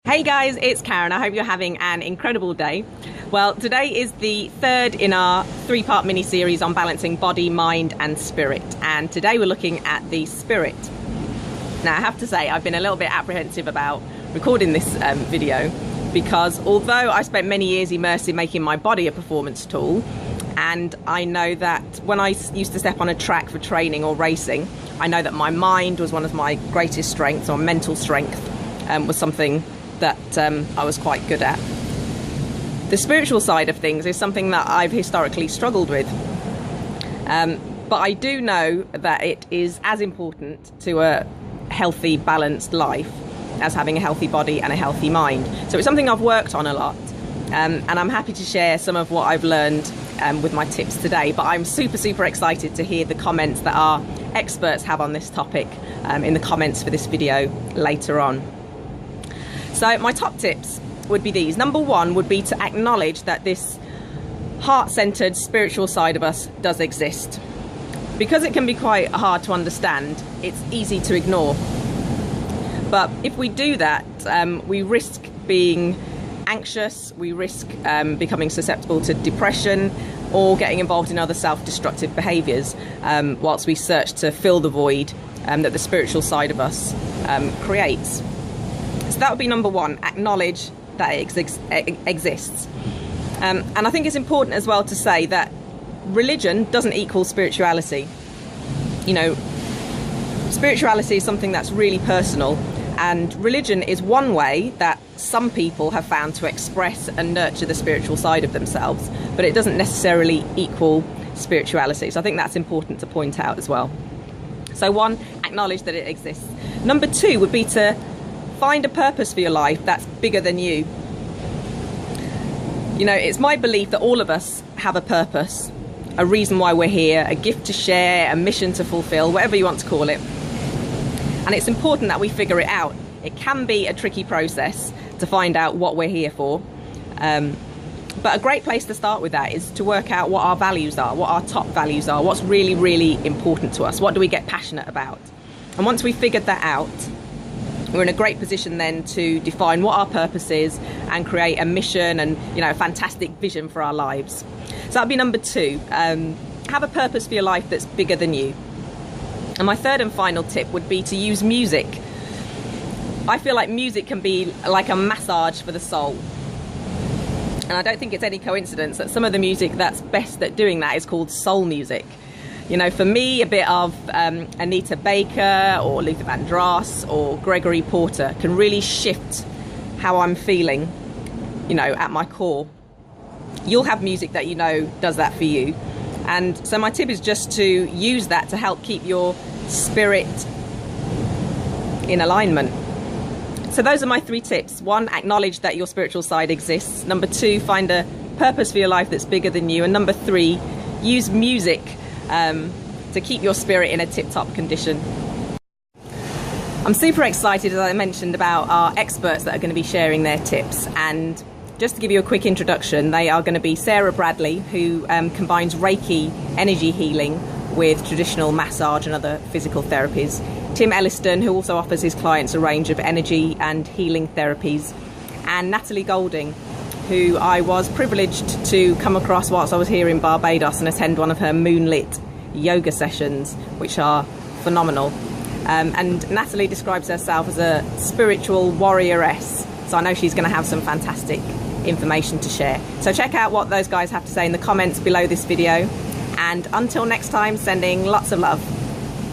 Hey guys, it's Karen. I hope you're having an incredible day. Well, today is the third in our three-part mini-series on balancing body, mind and spirit. And today we're looking at the spirit. Now, I have to say, I've been a little bit apprehensive about recording this video because although I spent many years immersed in making my body a performance tool, and I know that when I used to step on a track for training or racing, I know that my mind was one of my greatest strengths, or mental strength was something that I was quite good at. The spiritual side of things is something that I've historically struggled with. But I do know that it is as important to a healthy, balanced life as having a healthy body and a healthy mind. So it's something I've worked on a lot. And I'm happy to share some of what I've learned with my tips today. But I'm super excited to hear the comments that our experts have on this topic in the comments for this video later on. So my top tips would be these. Number one would be to acknowledge that this heart-centered spiritual side of us does exist. Because it can be quite hard to understand, it's easy to ignore. But if we do that, we risk being anxious, we risk becoming susceptible to depression or getting involved in other self-destructive behaviours whilst we search to fill the void that the spiritual side of us creates. So that would be number one, acknowledge that it exists. And I think it's important as well to say that religion doesn't equal spirituality. You know, spirituality is something that's really personal, and religion is one way that some people have found to express and nurture the spiritual side of themselves, but it doesn't necessarily equal spirituality. So I think that's important to point out as well. So one, acknowledge that it exists. Number two would be to find a purpose for your life that's bigger than you. You know, it's my belief that all of us have a purpose, a reason why we're here, a gift to share, a mission to fulfill, whatever you want to call it. And it's important that we figure it out. It can be a tricky process to find out what we're here for. But a great place to start with that is to work out what our values are, what our top values are, what's really important to us, what do we get passionate about. And once we've figured that out, we're in a great position then to define what our purpose is and create a mission and, you know, a fantastic vision for our lives. So that'd be number two. Have a purpose for your life that's bigger than you. And my third and final tip would be to use music. I feel like music can be like a massage for the soul. And I don't think it's any coincidence that some of the music that's best at doing that is called soul music. You know, for me, a bit of Anita Baker or Luther Vandross or Gregory Porter can really shift how I'm feeling, you know, at my core. You'll have music that you know does that for you. And so my tip is just to use that to help keep your spirit in alignment. So those are my three tips. One, acknowledge that your spiritual side exists. Number two, find a purpose for your life that's bigger than you. And number three, use music to keep your spirit in a tip-top condition. I'm super excited, as I mentioned, about our experts that are going to be sharing their tips. And just to give you a quick introduction, they are going to be Sarah Bradley, who combines Reiki energy healing with traditional massage and other physical therapies. Tim Elliston, who also offers his clients a range of energy and healing therapies. And Natalie Golding, who I was privileged to come across whilst I was here in Barbados and attend one of her moonlit yoga sessions, which are phenomenal. And Natalie describes herself as a spiritual warrioress, so I know she's going to have some fantastic information to share. So check out what those guys have to say in the comments below this video, and until next time, sending lots of love.